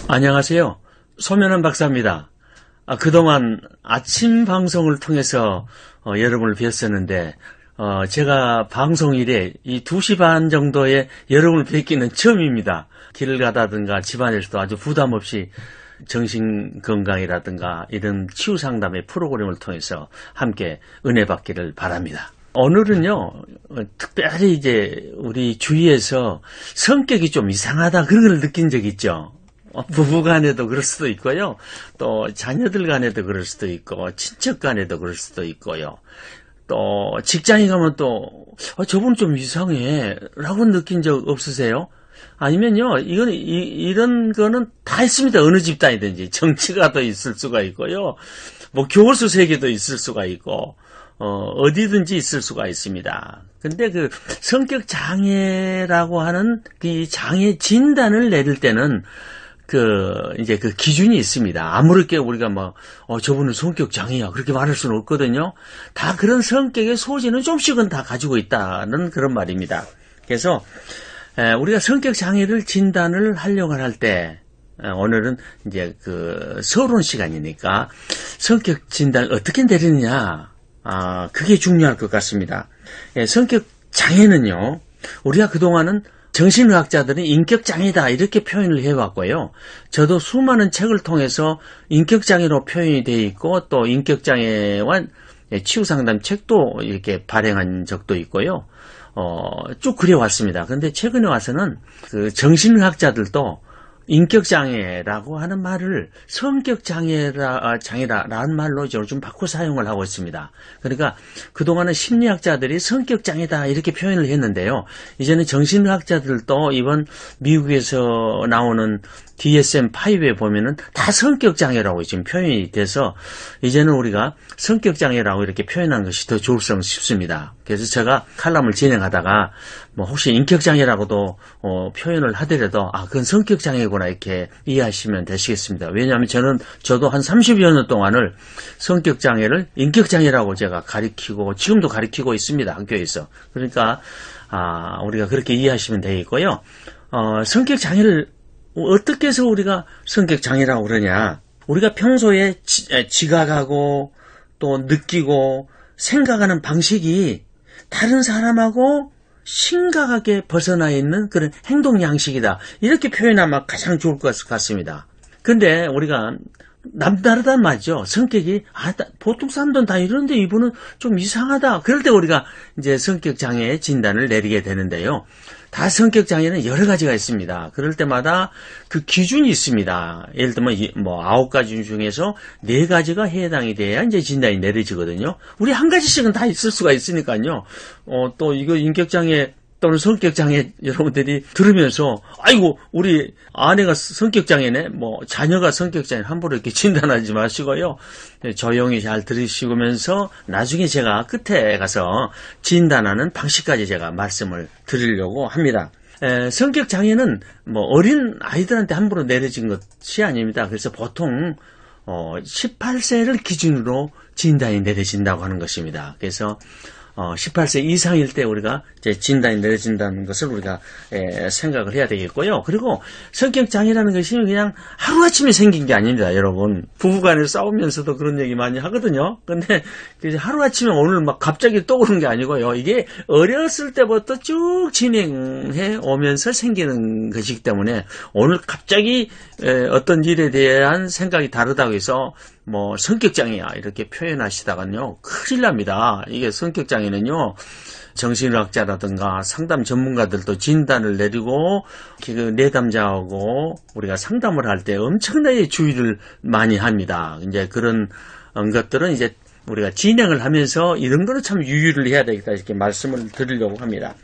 안녕하세요. 소면한 박사입니다. 그동안 아침 방송을 통해서 여러분을 뵀었는데 제가 방송일에 이 2시 반 정도에 여러분을 뵙기는 처음입니다. 길을 가다든가 집안에서도 아주 부담 없이 정신건강이라든가 이런 치유상담의 프로그램을 통해서 함께 은혜 받기를 바랍니다. 오늘은요, 특별히 이제 우리 주위에서 성격이 좀 이상하다 그런 걸 느낀 적 있죠? 부부 간에도 그럴 수도 있고요. 또 자녀들 간에도 그럴 수도 있고 친척 간에도 그럴 수도 있고요. 또 직장에 가면 또 저분 좀 이상해 라고 느낀 적 없으세요? 아니면요, 이런 거는 다 있습니다. 어느 집단이든지. 정치가도 있을 수가 있고요. 뭐 교수 세계도 있을 수가 있고 어디든지 있을 수가 있습니다. 근데 그 성격 장애라고 하는 그 장애 진단을 내릴 때는 이제 그 기준이 있습니다. 아무렇게 우리가 저분은 성격 장애야. 그렇게 말할 수는 없거든요. 다 그런 성격의 소지는 좀씩은 다 가지고 있다는 그런 말입니다. 그래서, 우리가 성격 장애를 진단을 하려고 할 때, 오늘은 이제 서론 시간이니까 성격 진단을 어떻게 내리느냐. 그게 중요할 것 같습니다. 성격 장애는요, 우리가 그동안은 정신의학자들은 인격장애다 이렇게 표현을 해왔고요. 저도 수많은 책을 통해서 인격장애로 표현이 되어 있고 또 인격장애와 치유상담 책도 이렇게 발행한 적도 있고요. 쭉 그래왔습니다. 그런데 최근에 와서는 그 정신의학자들도 인격장애라고 하는 말을 성격장애라는 말로 요즘 바꿔 사용을 하고 있습니다. 그러니까 그동안은 심리학자들이 성격장애다 이렇게 표현을 했는데요. 이제는 정신의학자들도 이번 미국에서 나오는 DSM-5에 보면은 다 성격장애라고 지금 표현이 돼서 이제는 우리가 성격장애라고 이렇게 표현한 것이 더 좋을까 싶습니다. 그래서 제가 칼럼을 진행하다가 혹시 인격장애라고도 표현을 하더라도 그건 성격장애구나 이렇게 이해하시면 되시겠습니다. 왜냐하면 저도 한 30여 년 동안을 성격장애를 인격장애라고 제가 가리키고 지금도 가리키고 있습니다. 학교에서. 그러니까 우리가 그렇게 이해하시면 되겠고요. 성격장애를 어떻게 해서 우리가 성격장애라고 그러냐. 우리가 평소에 지각하고 또 느끼고 생각하는 방식이 다른 사람하고 심각하게 벗어나 있는 그런 행동 양식이다. 이렇게 표현하면 가장 좋을 것 같습니다. 근데 우리가 남다르단 말이죠. 성격이 보통 사람들은 다 이러는데 이분은 좀 이상하다. 그럴 때 우리가 이제 성격장애 진단을 내리게 되는데요. 다 성격장애는 여러 가지가 있습니다. 그럴 때마다 그 기준이 있습니다. 예를 들면 9가지 중에서 4가지가 해당이 돼야 이제 진단이 내려지거든요. 우리 한 가지씩은 다 있을 수가 있으니까요. 또 이거 인격장애 또는 성격장애 여러분들이 들으면서 아이고 우리 아내가 성격장애네 자녀가 성격장애 함부로 이렇게 진단하지 마시고요. 조용히 잘 들으시면서 나중에 제가 끝에 가서 진단하는 방식까지 제가 말씀을 드리려고 합니다. 성격장애는 어린 아이들한테 함부로 내려진 것이 아닙니다. 그래서 보통 18세를 기준으로 진단이 내려진다고 하는 것입니다. 그래서 18세 이상일 때 우리가 이제 진단이 내려진다는 것을 우리가 생각을 해야 되겠고요. 그리고 성격장애라는 것이 그냥 하루아침에 생긴 게 아닙니다, 여러분. 부부간에 싸우면서도 그런 얘기 많이 하거든요. 근데 하루아침에 오늘 갑자기 떠오르는 게 아니고요. 이게 어렸을 때부터 쭉 진행해 오면서 생기는 것이기 때문에 오늘 갑자기 어떤 일에 대한 생각이 다르다고 해서 성격장애야 이렇게 표현하시다가요 큰일 납니다. 이게 성격장애는요 정신의학자라든가 상담 전문가들도 진단을 내리고 내담자하고 우리가 상담을 할 때 엄청나게 주의를 많이 합니다. 이제 그런 것들은 이제 우리가 진행을 하면서 이런 거는 참 유의를 해야 되겠다 이렇게 말씀을 드리려고 합니다.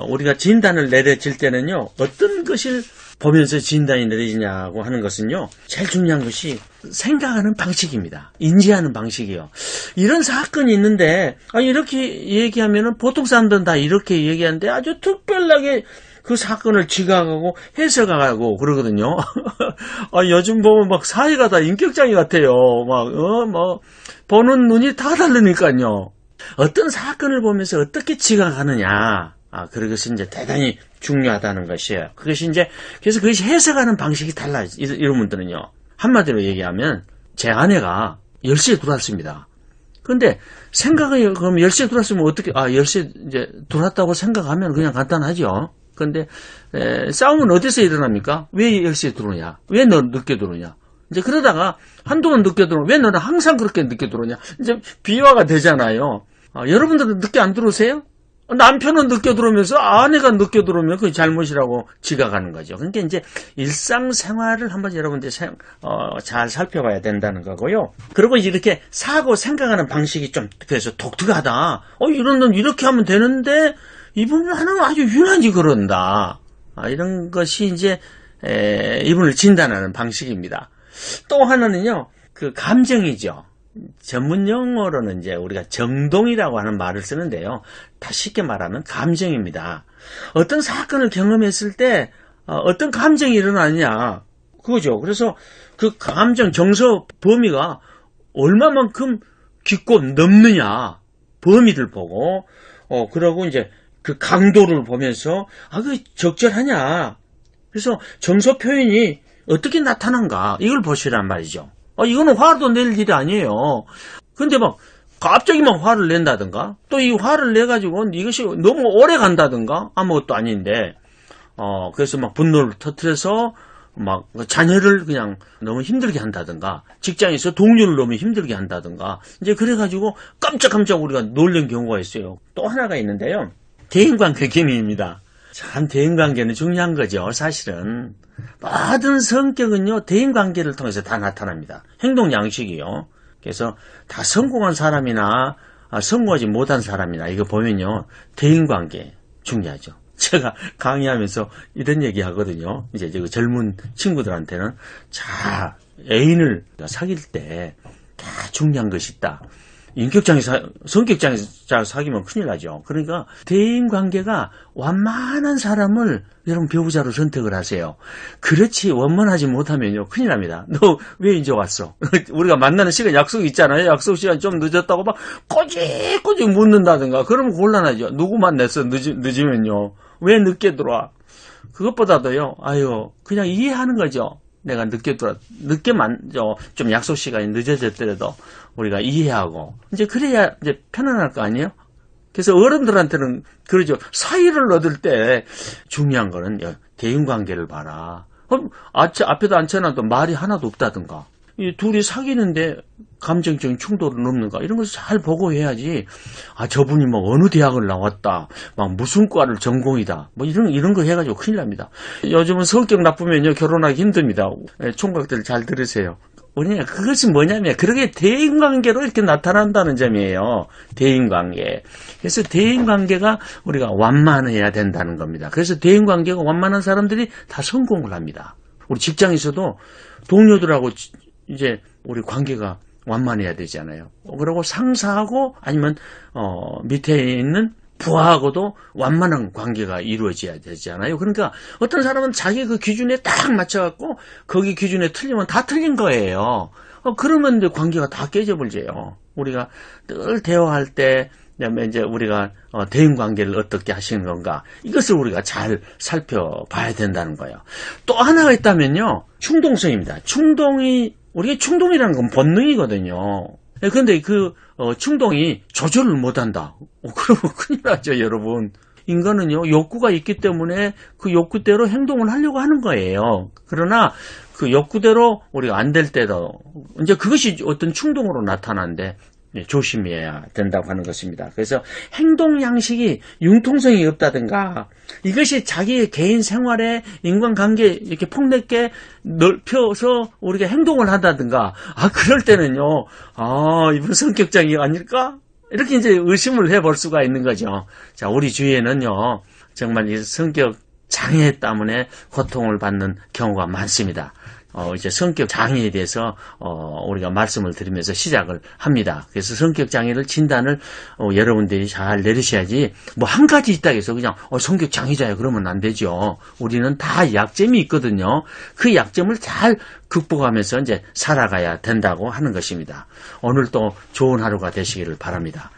우리가 진단을 내려질 때는요 어떤 것을 보면서 진단이 내려지냐고 하는 것은요 제일 중요한 것이 생각하는 방식입니다. 인지하는 방식이요. 이런 사건이 있는데 이렇게 얘기하면은 보통 사람들은 다 이렇게 얘기하는데 아주 특별하게 그 사건을 지각하고 해석하고 그러거든요. 요즘 보면 사회가 다 인격장애 같아요. 보는 눈이 다 다르니까요. 어떤 사건을 보면서 어떻게 지각하느냐. 그것이 이제 대단히 중요하다는 것이에요. 그것이 이제, 그래서 그것이 해석하는 방식이 달라요. 이런 분들은요. 한마디로 얘기하면, 제 아내가 10시에 들어왔습니다. 근데 생각이, 그럼 10시에 들어왔으면 어떻게, 10시에 이제 들어왔다고 생각하면 그냥 간단하죠. 근데, 싸움은 어디서 일어납니까? 왜 10시에 들어오냐? 왜 너 늦게 들어오냐? 이제 그러다가 한동안 늦게 들어오냐? 왜 너는 항상 그렇게 늦게 들어오냐? 이제 비화가 되잖아요. 여러분들은 늦게 안 들어오세요? 남편은 늦게 들어오면서 아내가 늦게 들어오면 그게 잘못이라고 지각하는 거죠. 그러니까 이제 일상생활을 한번 여러분들 잘 살펴봐야 된다는 거고요. 그리고 이렇게 사고 생각하는 방식이 좀 그래서 독특하다. 이런 건 이렇게 하면 되는데 이분은 아주 유난히 그런다. 이런 것이 이제 이분을 진단하는 방식입니다. 또 하나는요, 그 감정이죠. 전문 용어로는 이제 우리가 정동이라고 하는 말을 쓰는데요. 다 쉽게 말하면 감정입니다. 어떤 사건을 경험했을 때 어떤 감정이 일어나느냐 그거죠. 그래서 그 감정 정서 범위가 얼마만큼 깊고 넓느냐 범위를 보고 그러고 이제 그 강도를 보면서 그게 적절하냐. 그래서 정서 표현이 어떻게 나타난가 이걸 보시란 말이죠. 이거는 화도 낼 일이 아니에요. 근데 갑자기 화를 낸다든가, 또 이 화를 내가지고 이것이 너무 오래 간다든가, 아무것도 아닌데, 그래서 분노를 터뜨려서, 자녀를 그냥 너무 힘들게 한다든가, 직장에서 동료를 너무 힘들게 한다든가, 이제 그래가지고 깜짝깜짝 우리가 놀란 경우가 있어요. 또 하나가 있는데요. 대인관계 기능입니다. 참 대인관계는 중요한 거죠, 사실은. 모든 성격은요, 대인관계를 통해서 다 나타납니다. 행동 양식이요. 그래서 다 성공한 사람이나 성공하지 못한 사람이나 이거 보면요, 대인관계 중요하죠. 제가 강의하면서 이런 얘기 하거든요. 이제 젊은 친구들한테는 애인을 사귈 때 다 중요한 것이 있다. 성격장애자 사귀면 큰일 나죠. 그러니까 대인관계가 완만한 사람을 여러분 배우자로 선택을 하세요. 그렇지 원만하지 못하면요 큰일 납니다. 너 왜 이제 왔어? 우리가 만나는 시간 약속이 있잖아요. 약속 시간 좀 늦었다고 꼬집꼬집 묻는다든가 그러면 곤란하죠. 누구 만났어 늦으면요. 왜 늦게 들어와? 그것보다도요. 그냥 이해하는 거죠. 내가 좀 약속 시간이 늦어졌더라도 우리가 이해하고, 이제 그래야 이제 편안할 거 아니에요? 그래서 어른들한테는 그러죠. 사이를 얻을 때 중요한 거는 대인관계를 봐라. 앞에도 앉혀놔도 말이 하나도 없다든가. 이 둘이 사귀는데 감정적인 충돌은 없는가 이런 것을 잘 보고 해야지. 저분이 어느 대학을 나왔다, 무슨 과를 전공이다, 이런 거 해가지고 큰일 납니다. 요즘은 성격 나쁘면요 결혼하기 힘듭니다. 총각들 잘 들으세요. 그것이 뭐냐면 그렇게 대인관계로 이렇게 나타난다는 점이에요. 대인관계. 그래서 대인관계가 우리가 완만해야 된다는 겁니다. 그래서 대인관계가 완만한 사람들이 다 성공을 합니다. 우리 직장에서도 동료들하고 이제 우리 관계가 완만해야 되잖아요. 그리고 상사하고 아니면 밑에 있는 부하하고도 완만한 관계가 이루어져야 되잖아요. 그러니까 어떤 사람은 자기 그 기준에 딱 맞춰갖고 거기 기준에 틀리면 다 틀린 거예요. 그러면 이제 관계가 다 깨져버려요. 우리가 늘 대화할 때 그다음에 이제 우리가 대인관계를 어떻게 하시는 건가 이것을 우리가 잘 살펴봐야 된다는 거예요. 또 하나가 있다면요. 충동성입니다. 우리가 충동이라는 건 본능이거든요. 그런데 그 충동이 조절을 못한다. 그러면 큰일 나죠, 여러분. 인간은요 욕구가 있기 때문에 그 욕구대로 행동을 하려고 하는 거예요. 그러나 그 욕구대로 우리가 안 될 때도 이제 그것이 어떤 충동으로 나타나는데 조심해야 된다고 하는 것입니다. 그래서 행동 양식이 융통성이 없다든가 이것이 자기의 개인 생활에 인간관계 이렇게 폭넓게 넓혀서 우리가 행동을 한다든가 그럴 때는요 이분 성격장애 아닐까? 이렇게 이제 의심을 해볼 수가 있는 거죠. 자, 우리 주위에는요 정말 이 성격 장애 때문에 고통을 받는 경우가 많습니다. 이제 성격 장애에 대해서 우리가 말씀을 드리면서 시작을 합니다. 그래서 성격 장애를 진단을 여러분들이 잘 내리셔야지 한 가지 있다 해서 그냥 성격 장애자야 그러면 안 되죠. 우리는 다 약점이 있거든요. 그 약점을 잘 극복하면서 이제 살아가야 된다고 하는 것입니다. 오늘도 좋은 하루가 되시기를 바랍니다.